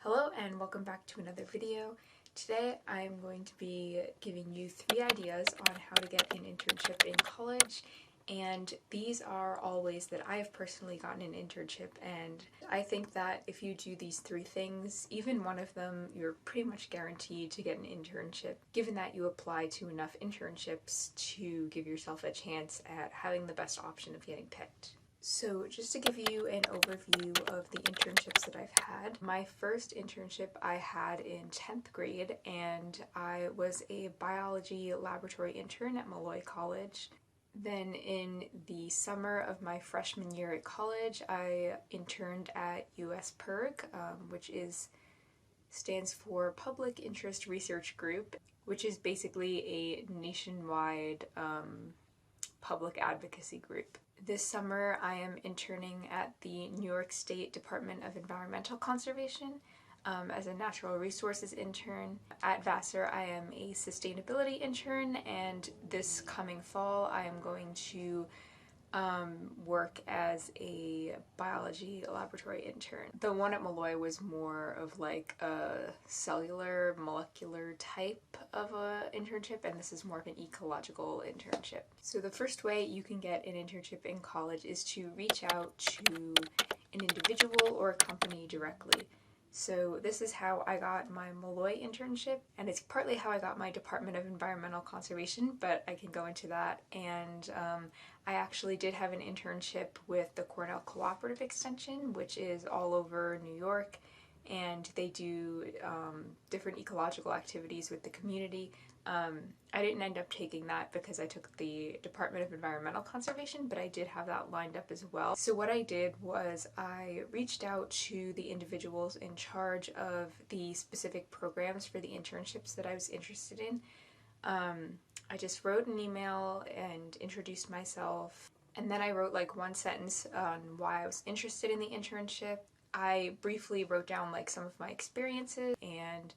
Hello and welcome back to another video. Today I'm going to be giving you 3 ideas on how to get an internship in college, and these are all ways that I have personally gotten an internship, and I think that if you do these 3 things, even one of them, you're pretty much guaranteed to get an internship, given that you apply to enough internships to give yourself a chance at having the best option of getting picked. So just to give you an overview of the internships that I've had, my first internship I had in 10th grade, and I was a biology laboratory intern at Malloy College. Then in the summer of my freshman year at college, I interned at USPIRG, which stands for Public Interest Research Group, which is basically a nationwide public advocacy group. This summer I am interning at the New York State Department of Environmental Conservation as a natural resources intern. At Vassar I am a sustainability intern, and this coming fall I am going to work as a biology laboratory intern. The one at Malloy was more of like a cellular, molecular type of a internship, and this is more of an ecological internship. So the first way you can get an internship in college is to reach out to an individual or a company directly. So this is how I got my Malloy internship, and it's partly how I got my Department of Environmental Conservation, but I can go into that. And I actually did have an internship with the Cornell Cooperative Extension, which is all over New York, and they do different ecological activities with the community. I didn't end up taking that because I took the Department of Environmental Conservation, but I did have that lined up as well. So what I did was I reached out to the individuals in charge of the specific programs for the internships that I was interested in. I just wrote an email and introduced myself, and then I wrote like one sentence on why I was interested in the internship. I briefly wrote down like some of my experiences and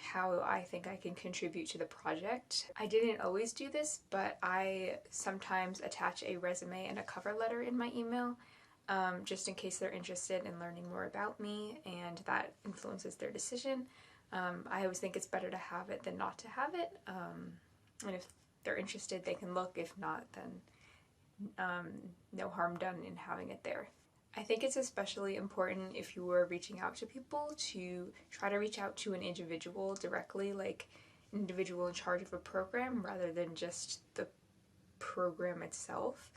how I think I can contribute to the project. I didn't always do this, but I sometimes attach a resume and a cover letter in my email, just in case they're interested in learning more about me and that influences their decision. I always think it's better to have it than not to have it, and if they're interested they can look. If not, then no harm done in having it there. I think it's especially important if you are reaching out to people to try to reach out to an individual directly, like an individual in charge of a program, rather than just the program itself,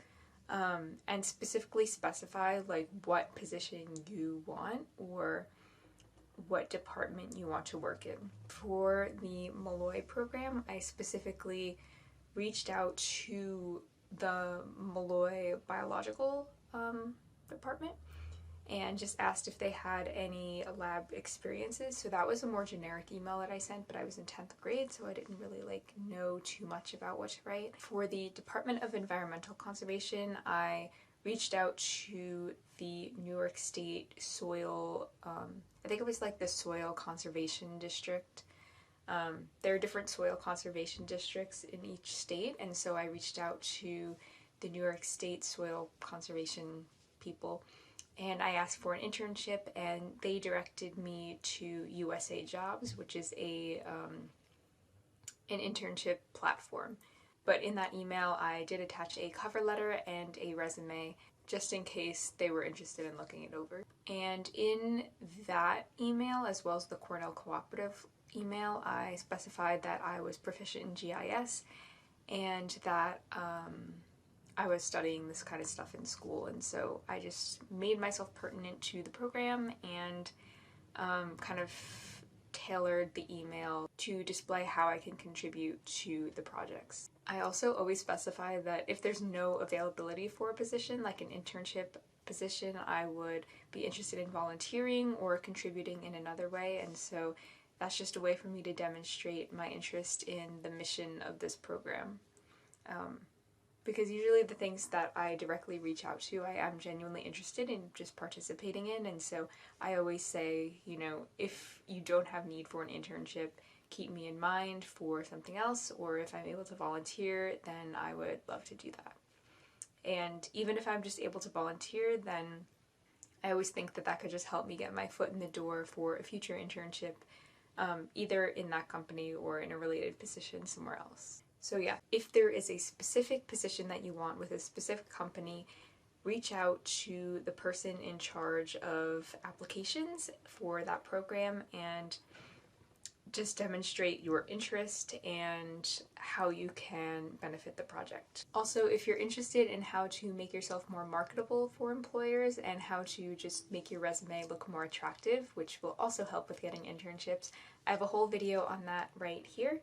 and specifically specify like what position you want or what department you want to work in. For the Malloy program, I specifically reached out to the Malloy biological department and just asked if they had any lab experiences. So that was a more generic email that I sent, but I was in 10th grade, so I didn't really know too much about what to write. For the Department of Environmental Conservation, I reached out to the New York State Soil, I think it was like the Soil Conservation District. There are different soil conservation districts in each state, and so I reached out to the New York State Soil Conservation people, and I asked for an internship, and they directed me to USA Jobs, which is an internship platform. But in that email I did attach a cover letter and a resume, just in case they were interested in looking it over. And in that email, as well as the Cornell Cooperative email, I specified that I was proficient in GIS and that I was studying this kind of stuff in school, and so I just made myself pertinent to the program and kind of tailored the email to display how I can contribute to the projects. I also always specify that if there's no availability for a position, like an internship position, I would be interested in volunteering or contributing in another way, and so that's just a way for me to demonstrate my interest in the mission of this program. Because usually the things that I directly reach out to, I am genuinely interested in just participating in, and so I always say, if you don't have need for an internship, keep me in mind for something else, or if I'm able to volunteer, then I would love to do that. And even if I'm just able to volunteer, then I always think that that could just help me get my foot in the door for a future internship, either in that company or in a related position somewhere else. So yeah, if there is a specific position that you want with a specific company, reach out to the person in charge of applications for that program and just demonstrate your interest and how you can benefit the project. Also, if you're interested in how to make yourself more marketable for employers and how to just make your resume look more attractive, which will also help with getting internships, I have a whole video on that right here,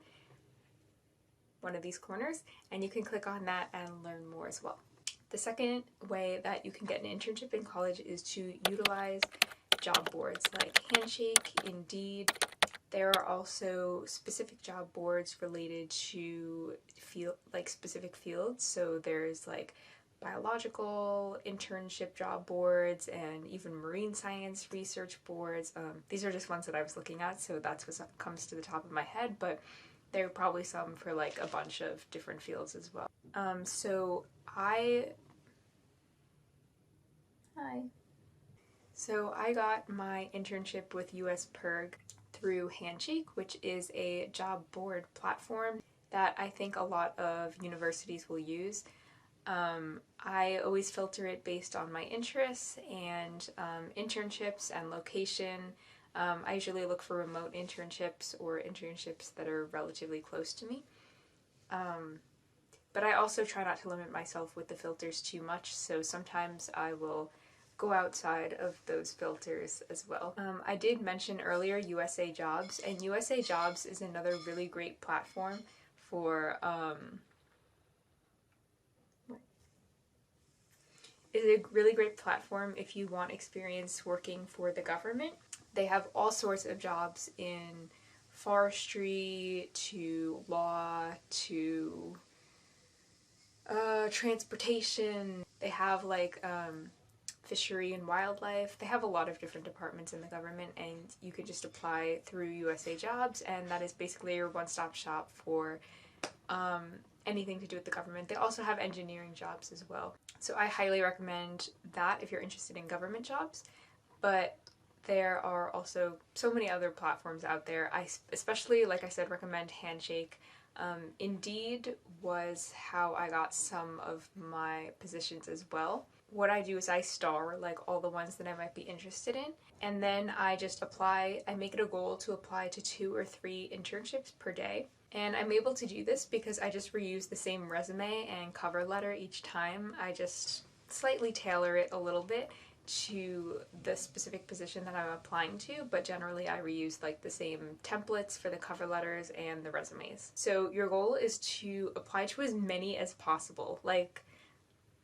one of these corners, and you can click on that and learn more as well. The second way that you can get an internship in college is to utilize job boards like Handshake, Indeed. There are also specific job boards related to specific fields. So there's like biological internship job boards and even marine science research boards. These are just ones that I was looking at, so that's what comes to the top of my head, but there are probably some for like a bunch of different fields as well. So I got my internship with US PERG through Handshake, which is a job board platform that I think a lot of universities will use. I always filter it based on my interests and internships and location. I usually look for remote internships or internships that are relatively close to me. But I also try not to limit myself with the filters too much, so sometimes I will go outside of those filters as well. I did mention earlier USA Jobs, and USA Jobs is another really great platform for if you want experience working for the government. They have all sorts of jobs in forestry to law to transportation. They have like fishery and wildlife. They have a lot of different departments in the government, and you can just apply through USA Jobs, and that is basically your one-stop shop for anything to do with the government. They also have engineering jobs as well. So I highly recommend that if you're interested in government jobs, but there are also so many other platforms out there. I especially, like I said, recommend Handshake. Indeed was how I got some of my positions as well. What I do is I star like all the ones that I might be interested in, and then I just apply. I make it a goal to apply to 2 or 3 internships per day. And I'm able to do this because I just reuse the same resume and cover letter each time. I just slightly tailor it a little bit to the specific position that I'm applying to, but generally I reuse like the same templates for the cover letters and the resumes. So your goal is to apply to as many as possible. Like,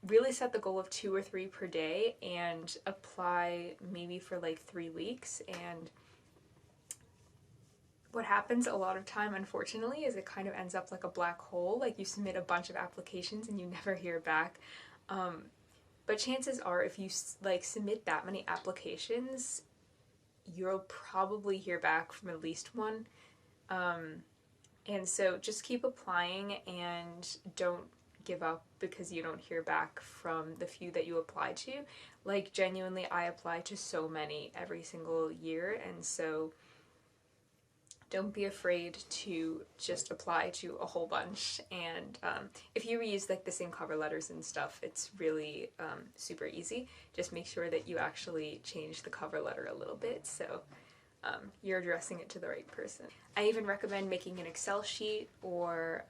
really set the goal of 2 or 3 per day and apply maybe for like 3 weeks. And what happens a lot of time, unfortunately, is it kind of ends up like a black hole. Like, you submit a bunch of applications and you never hear back. But chances are, if you like submit that many applications, you'll probably hear back from at least one. And so just keep applying and don't give up because you don't hear back from the few that you apply to. Like, genuinely, I apply to so many every single year, and so don't be afraid to just apply to a whole bunch. And if you reuse like the same cover letters and stuff, it's really super easy. Just make sure that you actually change the cover letter a little bit so you're addressing it to the right person. I even recommend making an Excel sheet or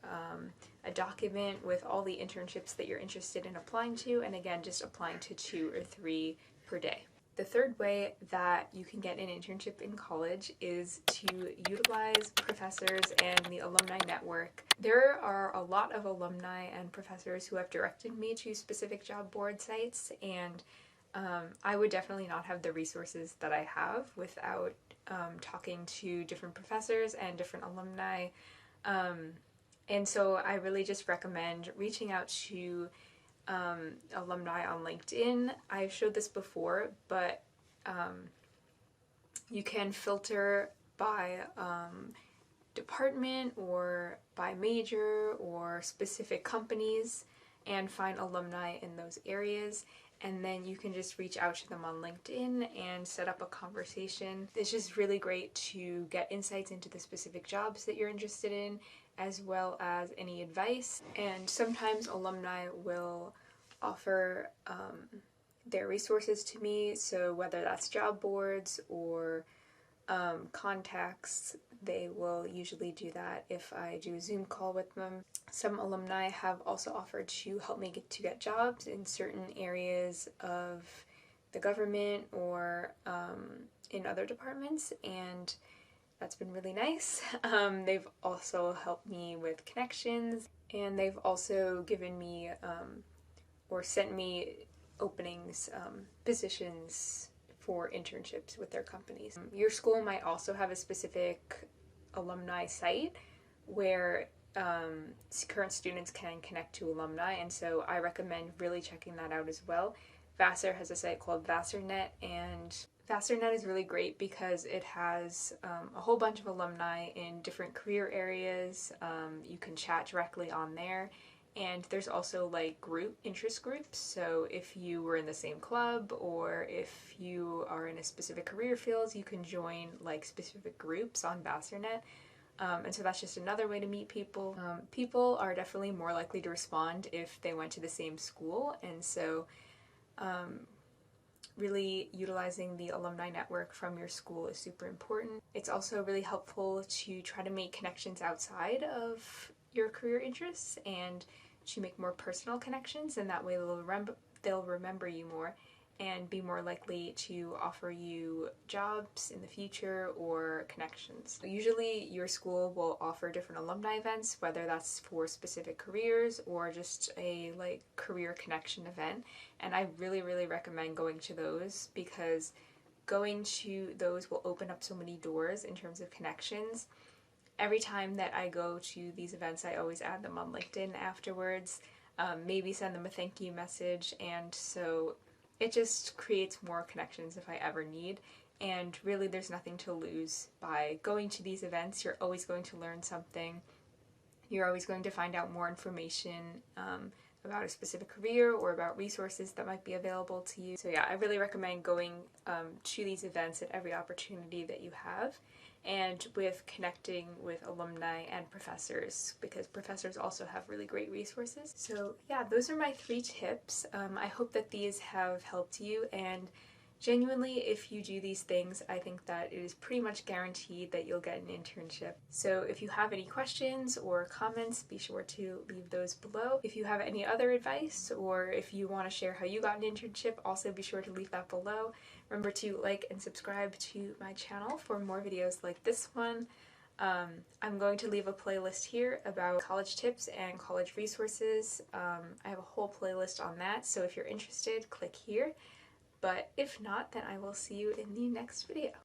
a document with all the internships that you're interested in applying to, and again, just applying to 2 or 3 per day. The third way that you can get an internship in college is to utilize professors and the alumni network. There are a lot of alumni and professors who have directed me to specific job board sites, and I would definitely not have the resources that I have without talking to different professors and different alumni. And so I really just recommend reaching out to alumni on LinkedIn. I've showed this before, but you can filter by department or by major or specific companies and find alumni in those areas. and then you can just reach out to them on LinkedIn and set up a conversation. It's just really great to get insights into the specific jobs that you're interested in, as well as any advice. And sometimes alumni will offer their resources to me, so whether that's job boards or contacts, they will usually do that if I do a Zoom call with them. Some alumni have also offered to help me get jobs in certain areas of the government or in other departments, and that's been really nice. They've also helped me with connections, and they've also given me or sent me openings, positions for internships with their companies. Your school might also have a specific alumni site where current students can connect to alumni, and so I recommend really checking that out as well. Vassar has a site called VassarNet, and VassarNet is really great because it has a whole bunch of alumni in different career areas. You can chat directly on there. And there's also like interest groups, so if you were in the same club or if you are in a specific career field, you can join like specific groups on VassarNet. And so that's just another way to meet people. People are definitely more likely to respond if they went to the same school, and so really utilizing the alumni network from your school is super important. It's also really helpful to try to make connections outside of your career interests and to make more personal connections, and that way they'll remember you more and be more likely to offer you jobs in the future or connections. Usually your school will offer different alumni events, whether that's for specific careers or just a like career connection event, and I really recommend going to those because going to those will open up so many doors in terms of connections. Every time that I go to these events, I always add them on LinkedIn afterwards, maybe send them a thank you message, and so it just creates more connections if I ever need. And really, there's nothing to lose by going to these events. You're always going to learn something. You're always going to find out more information about a specific career or about resources that might be available to you. So yeah, I really recommend going to these events at every opportunity that you have, and with connecting with alumni and professors, because professors also have really great resources. So yeah, those are my 3 tips. I hope that these have helped you, and genuinely, if you do these things, I think that it is pretty much guaranteed that you'll get an internship. So if you have any questions or comments, be sure to leave those below. If you have any other advice, or if you want to share how you got an internship, also be sure to leave that below. Remember to like and subscribe to my channel for more videos like this one. I'm going to leave a playlist here about college tips and college resources. I have a whole playlist on that, so if you're interested, click here. But if not, then I will see you in the next video.